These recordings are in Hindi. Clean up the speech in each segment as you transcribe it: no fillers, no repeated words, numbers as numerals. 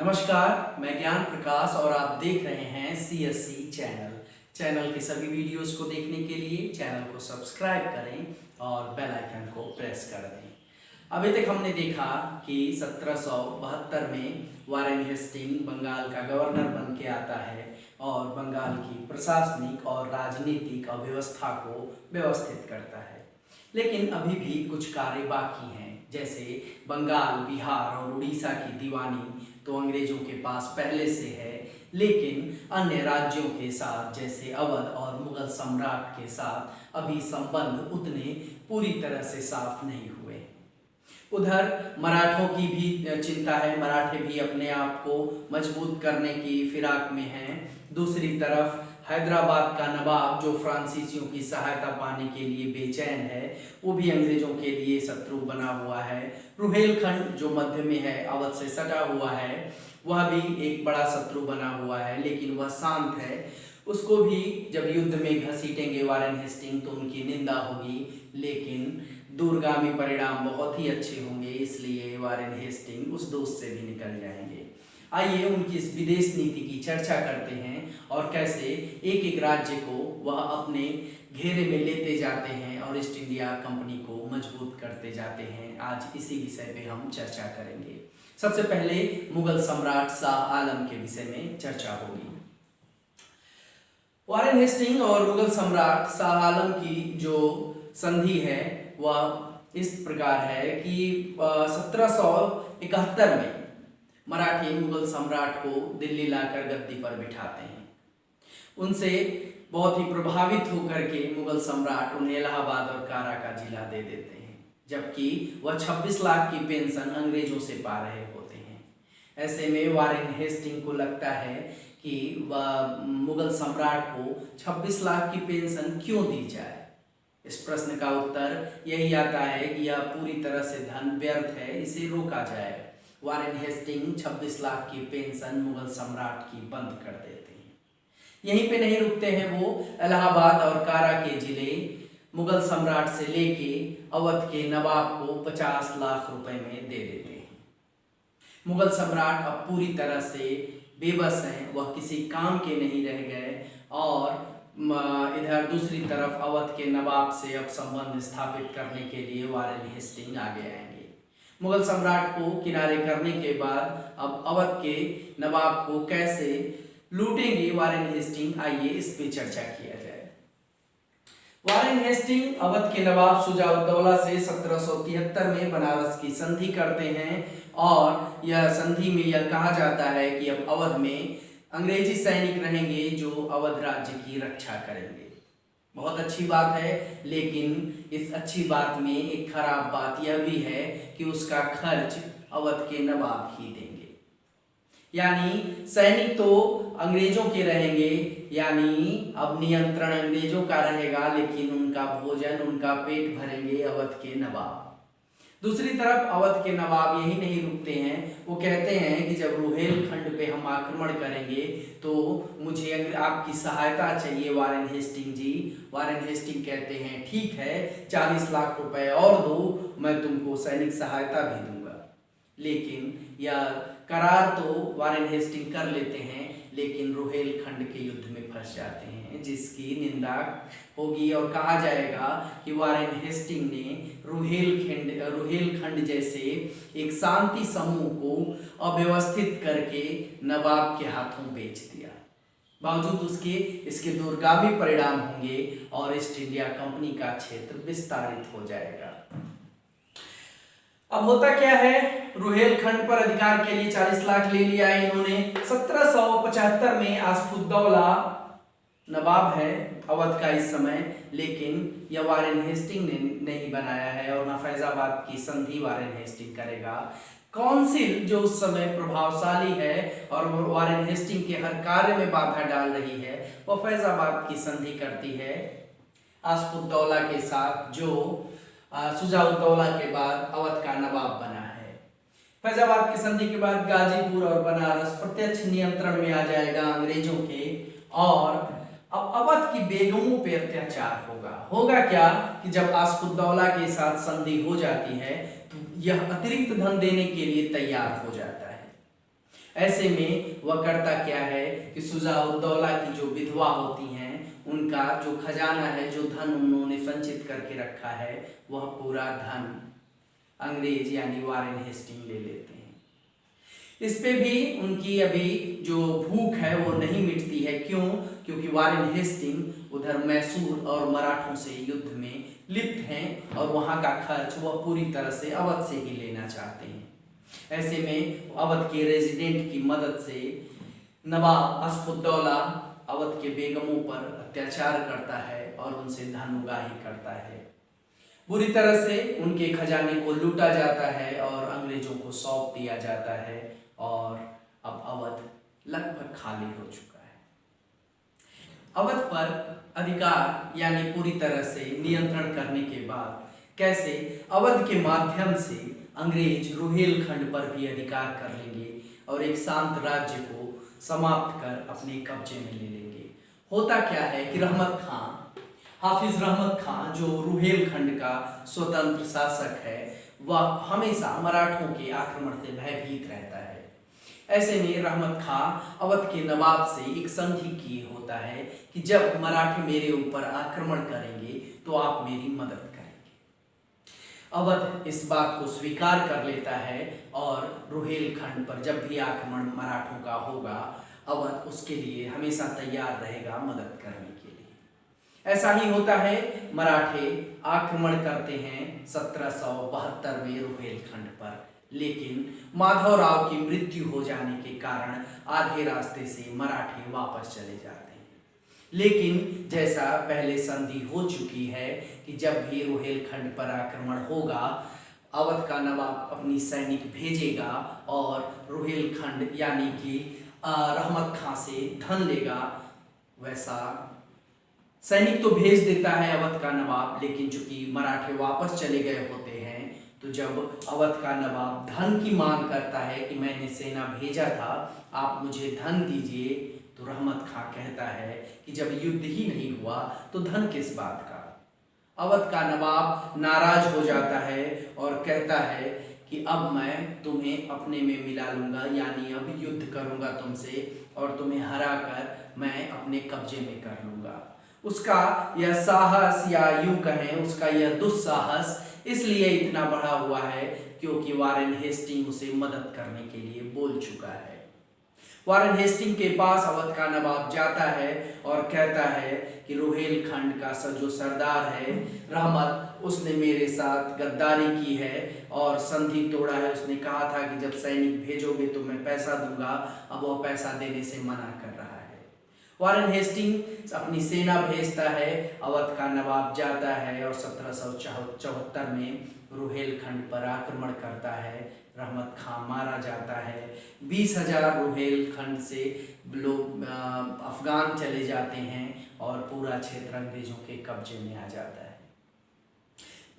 नमस्कार, मैं ज्ञान प्रकाश और आप देख रहे हैं CSC चैनल। चैनल के सभी वीडियोस को देखने के लिए चैनल को सब्सक्राइब करें और बेल आइकन को प्रेस कर दें। अभी तक हमने देखा कि 1772 में वारेन हेस्टिंग बंगाल का गवर्नर बन के आता है और बंगाल की प्रशासनिक और राजनीतिक अव्यवस्था को व्यवस्थित करता है। लेकिन अभी भी कुछ कार्य बाकी हैं, जैसे बंगाल, बिहार और उड़ीसा की दीवानी तो अंग्रेजों के पास पहले से है, लेकिन अन्य राज्यों के साथ जैसे अवध और मुगल सम्राट के साथ अभी संबंध उतने पूरी तरह से साफ नहीं हुए। उधर मराठों की भी चिंता है, मराठे भी अपने आप को मजबूत करने की फिराक में हैं। दूसरी तरफ हैदराबाद का नवाब जो फ्रांसीसियों की सहायता पाने के लिए बेचैन है, वो भी अंग्रेजों के लिए शत्रु बना हुआ है। रुहेलखंड जो मध्य में है, अवध से सटा हुआ है, वह भी एक बड़ा शत्रु बना हुआ है, लेकिन वह शांत है। उसको भी जब युद्ध में घसीटेंगे वारेन हेस्टिंग तो उनकी निंदा होगी, लेकिन दूरगामी परिणाम बहुत ही अच्छे होंगे, इसलिए वारेन हेस्टिंग उस दोस्त से भी निकल जाएंगे। आइए उनकी इस विदेश नीति की चर्चा करते हैं और कैसे एक एक राज्य को वह अपने घेरे में लेते जाते हैं और ईस्ट इंडिया कंपनी को मजबूत करते जाते हैं। आज इसी विषय पे हम चर्चा करेंगे। सबसे पहले मुगल सम्राट शाह आलम के विषय में चर्चा होगी। वारेन हेस्टिंग और मुगल सम्राट शाह आलम की जो संधि है वह इस प्रकार है कि 1771 में मराठी मुगल सम्राट को दिल्ली लाकर गद्दी पर बिठाते हैं। उनसे बहुत ही प्रभावित होकर के मुगल सम्राट उन्हें इलाहाबाद और कारा का जिला दे देते हैं, जबकि वह 26 लाख की पेंशन अंग्रेजों से पा रहे होते हैं। ऐसे में वारेन हेस्टिंग को लगता है कि वह मुगल सम्राट को 26 लाख की पेंशन क्यों दी जाए। इस प्रश्न का उत्तर यही आता है कि यह पूरी तरह से धन व्यर्थ है, इसे रोका जाए। वारेन हेस्टिंग 26 लाख की पेंशन मुगल सम्राट की बंद कर देते हैं। यहीं पे नहीं रुकते हैं, वो इलाहाबाद और कारा के जिले मुगल सम्राट से लेके अवध के नवाब को 50 लाख रुपए में दे देते हैं। मुगल सम्राट अब पूरी तरह से बेबस हैं, वह किसी काम के नहीं रह गए और इधर दूसरी तरफ अवध के नवाब से अब संबंध स्थापित करने के लिए वारेन हेस्टिंग आगे आएंगे। मुगल सम्राट को किनारे करने के बाद अब अवध के नवाब को कैसे लूटेंगे वारेन हेस्टिंग, आइए इस पे चर्चा किया जाए। वारेन हेस्टिंग अवध के नवाब शुजा-उद-दौला से 1773 में बनारस की संधि करते हैं और यह संधि में यह कहा जाता है कि अब अवध में अंग्रेजी सैनिक रहेंगे जो अवध राज्य की रक्षा करेंगे। बहुत अच्छी बात है, लेकिन इस अच्छी बात में एक खराब बात यह भी है कि उसका खर्च अवध के नवाब ही देंगे। यानी सैनिक तो अंग्रेजों के रहेंगे, यानी अब नियंत्रण अंग्रेजों का रहेगा, लेकिन उनका भोजन, उनका पेट भरेंगे अवध के नवाब। दूसरी तरफ अवध के नवाब यही नहीं रुकते हैं, वो कहते हैं कि जब रुहेलखंड पे हम आक्रमण करेंगे तो मुझे अगर आपकी सहायता चाहिए वारेन हेस्टिंग जी। वारेन हेस्टिंग कहते हैं ठीक है, 40 लाख रुपए और दो, मैं तुमको सैनिक सहायता भी दूंगा। लेकिन यह करार तो वारेन हेस्टिंग कर लेते हैं, लेकिन रुहेलखंड के युद्ध में फंस जाते हैं, जिसकी निंदा होगी और कहा जाएगा कि वारेन हेस्टिंग ने रुहेलखंड जैसे एक शांति समूह को अव्यवस्थित करके नवाब के हाथों बेच दिया। बावजूद उसके इसके दूरगामी परिणाम होंगे और ईस्ट इंडिया कंपनी का क्षेत्र विस्तारित हो जाएगा। अब होता क्या है, रुहेलखंड पर अधिकार के लिए 40 लाख ले लिया इन्होंने। 1775 में आसफुद्दौला नवाब है अवध का इस समय, लेकिन यह वारेन हेस्टिंग ने नहीं बनाया है और न फैजाबाद की संधि वारेन हेस्टिंग करेगा। काउंसिल जो उस समय प्रभावशाली है और वारेन हेस्टिंग के हर कार्य में बाधा डाल रही है, वह फैजाबाद की संधि करती है आसफुद्दौला के साथ, जो शुजा-उद-दौला के बाद अवध का नवाब बना है। फैजाबाद की संधि के बाद गाजीपुर और बनारस प्रत्यक्ष नियंत्रण में आ जाएगा अंग्रेजों के, और अब अवध की बेगमों पे अत्याचार होगा क्या कि जब आसफुद्दौला के साथ संधि हो जाती है तो यह अतिरिक्त धन देने के लिए तैयार हो जाता है। ऐसे में वह करता क्या है कि शुजा-उद-दौला की जो विधवा होती हैं उनका जो खजाना है, जो धन उन्होंने संचित करके रखा है, वह पूरा धन अंग्रेज यानी वारेन हेस्टिंग ले लेते हैं। इस पे भी उनकी अभी जो भूख है वो नहीं मिटती है। क्यों? क्योंकि वारेन हेस्टिंग उधर मैसूर और मराठों से युद्ध में लिप्त हैं और वहाँ का खर्च वह पूरी तरह से अवध से ही लेना चाहते हैं। ऐसे में अवध के रेजिडेंट की मदद से नवाब असफुद्दौला अवध के बेगमों पर अत्याचार करता है और उनसे धन उगाही करता है। बुरी तरह से उनके खजाने को लूटा जाता है और अंग्रेजों को सौंप दिया जाता है और अब अवध लगभग खाली हो चुका है। अवध पर अधिकार यानी पूरी तरह से नियंत्रण करने के बाद कैसे अवध के माध्यम से अंग्रेज रुहेलखंड पर भी अधिकार कर लेंगे और एक शांत राज्य को समाप्त कर अपने कब्जे में ले लेंगे। होता क्या है कि हाफिज रहमत खां जो रुहेलखंड का स्वतंत्र शासक है, वह हमेशा मराठों के आक्रमण से भयभीत रहता है। ऐसे में रहमत खां अवध के नवाब से एक संधि किए होता है कि जब मराठे मेरे ऊपर आक्रमण करेंगे तो आप मेरी मदद करेंगे। अवध इस बात को स्वीकार कर लेता है और रुहेलखंड पर जब भी आक्रमण मराठों का होगा, अवध उसके लिए हमेशा तैयार रहेगा मदद करने के लिए। ऐसा ही होता है, मराठे आक्रमण करते हैं 1772 में रुहेलखंड पर, लेकिन माधवराव की मृत्यु हो जाने के कारण आधे रास्ते से मराठे वापस चले जाते हैं। लेकिन जैसा पहले संधि हो चुकी है कि जब भी रुहेलखंड पर आक्रमण होगा, अवध का नवाब अपनी सैनिक भेजेगा और रुहेलखंड यानी कि रहमत खां से धन लेगा। वैसा सैनिक तो भेज देता है अवध का नवाब, लेकिन चूंकि मराठे वापस चले गए होते हैं, तो जब अवध का नवाब धन की मांग करता है कि मैंने सेना भेजा था, आप मुझे धन दीजिए, तो रहमत खां कहता है कि जब युद्ध ही नहीं हुआ तो धन किस बात का। अवध का नवाब नाराज हो जाता है और कहता है कि अब मैं तुम्हें अपने में मिला लूंगा, यानी अब युद्ध करूंगा तुमसे और तुम्हें हरा कर मैं अपने कब्जे में कर लूंगा। उसका यह साहस या यूं कहें उसका यह दुस्साहस इसलिए इतना बढ़ा हुआ है क्योंकि वारेन हेस्टिंग उसे मदद करने के लिए बोल चुका है। वारेन हेस्टिंग के पास अवध का नवाब जाता है और कहता है कि रुहेलखंड का जो सरदार है रहमत, उसने मेरे साथ गद्दारी की है और संधि तोड़ा है। उसने कहा था कि जब सैनिक भेजोगे तो मैं पैसा दूंगा, अब वह पैसा देने से मना कर रहा है। वारेन हेस्टिंग अपनी सेना भेजता है, अवध का नवाब जाता है और 1774 में रुहेलखंड पर आक्रमण करता है। रहमत खां मारा जाता है। 20,000 रुहेलखंड से लोग अफगान चले जाते हैं और पूरा क्षेत्र अंग्रेजों के कब्जे में आ जाता है।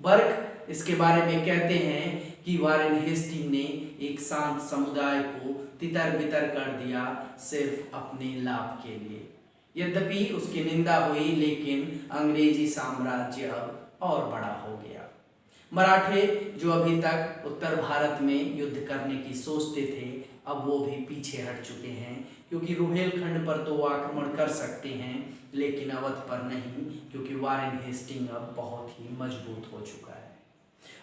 बर्क इसके बारे में कहते हैं कि वारेन हेस्टिंग ने एक शांत समुदाय को तितर बितर कर दिया सिर्फ अपने लाभ के लिए। यद्यपि उसकी निंदा हुई, लेकिन अंग्रेजी साम्राज्य अब और बड़ा हो गया। मराठे जो अभी तक उत्तर भारत में युद्ध करने की सोचते थे, अब वो भी पीछे हट चुके हैं, क्योंकि रुहेलखंड पर तो वो आक्रमण कर सकते हैं लेकिन अवध पर नहीं, क्योंकि वारेन हेस्टिंग अब बहुत ही मजबूत हो चुका है।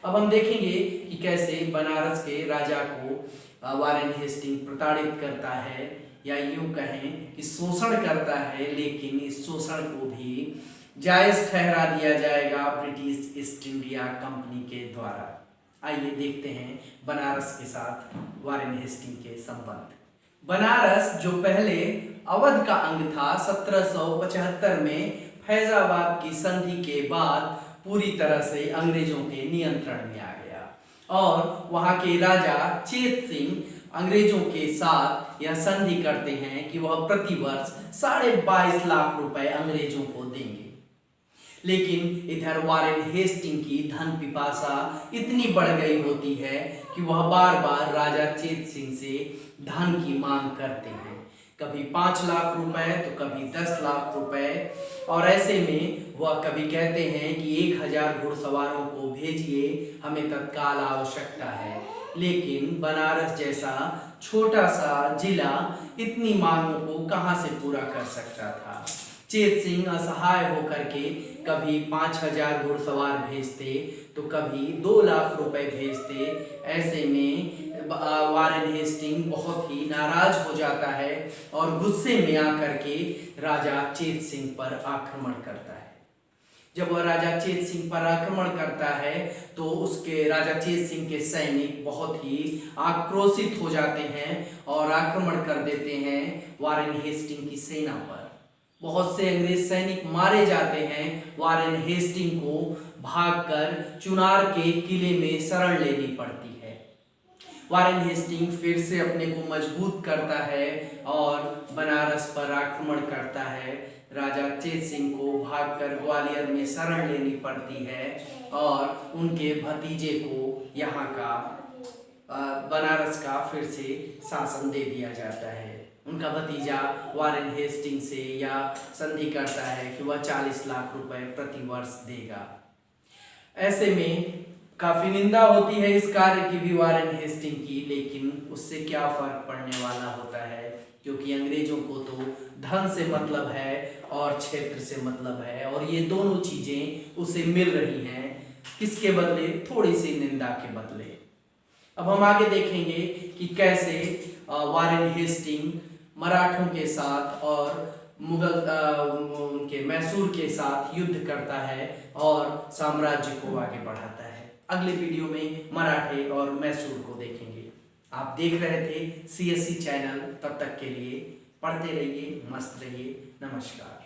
अब हम देखेंगे कि कैसे बनारस के राजा को वारेन हेस्टिंग प्रताड़ित करता है, या यूं कहें कि शोषण करता है, लेकिन इस शोषण को भी जायज ठहरा दिया जाएगा ब्रिटिश ईस्ट इंडिया कंपनी के द्वारा। आइए देखते हैं बनारस के साथ वारेन हेस्टिंग के संबंध। बनारस जो पहले अवध का अंग था, 1775 में फैजाबाद की संधि के बाद पूरी तरह से अंग्रेजों के नियंत्रण में आ गया और वहां के राजा चेत सिंह अंग्रेजों के साथ यह संधि करते हैं कि वह प्रतिवर्ष 22.5 लाख रुपए अंग्रेजों को देंगे। लेकिन इधर वारेन हेस्टिंग की धन पिपासा इतनी बढ़ गई होती है कि वह बार बार राजा चेत सिंह से धन की मांग करते हैं, कभी 5 लाख रुपए तो कभी 10 लाख रुपए, और ऐसे में वह कभी कहते हैं कि 1000 घुड़सवारों को भेजिए, हमें तत्काल आवश्यकता है। लेकिन बनारस जैसा छोटा सा जिला इतनी मांगों को कहां से पूरा कर सकता था। चेत सिंह असहाय होकर के कभी 5000 घुड़सवार भेजते तो कभी 2 लाख रुपए भेजते। ऐसे में वारेन हेस्टिंग बहुत ही नाराज हो जाता है और गुस्से में आकर के राजा चेत सिंह पर आक्रमण करता है। जब वह राजा चेत सिंह पर आक्रमण करता है तो उसके राजा चेत सिंह के सैनिक बहुत ही आक्रोशित हो जाते हैं और आक्रमण कर देते हैं वारेन हेस्टिंग की सेना पर। बहुत से अंग्रेज सैनिक मारे जाते हैं। वारेन हेस्टिंग को भागकर चुनार के किले में शरण लेनी पड़ती है। वारेन हेस्टिंग फिर से अपने को मजबूत करता है और बनारस पर आक्रमण करता है। राजा चेत सिंह को भागकर ग्वालियर में शरण लेनी पड़ती है और उनके भतीजे को यहाँ का बनारस का फिर से शासन दे दिया जाता है। उनका भतीजा वारेन हेस्टिंग से या संधि करता है कि वह 40 लाख रुपए प्रति वर्ष देगा। ऐसे में काफी निंदा होती है इस कार्य की भी वारेन हेस्टिंग की, लेकिन उससे क्या फर्क पड़ने वाला होता है, क्योंकि अंग्रेजों को तो धन से मतलब है और क्षेत्र से मतलब है और ये दोनों चीजें उसे मिल रही हैं। किसके बदले? थोड़ी सी निंदा के बदले। अब हम आगे देखेंगे कि कैसे वारेन हेस्टिंग मराठों के साथ और मुगल उनके मैसूर के साथ युद्ध करता है और साम्राज्य को आगे बढ़ाता है। अगले वीडियो में मराठे और मैसूर को देखेंगे। आप देख रहे थे CSC चैनल। तब तक के लिए पढ़ते रहिए, मस्त रहिए। नमस्कार।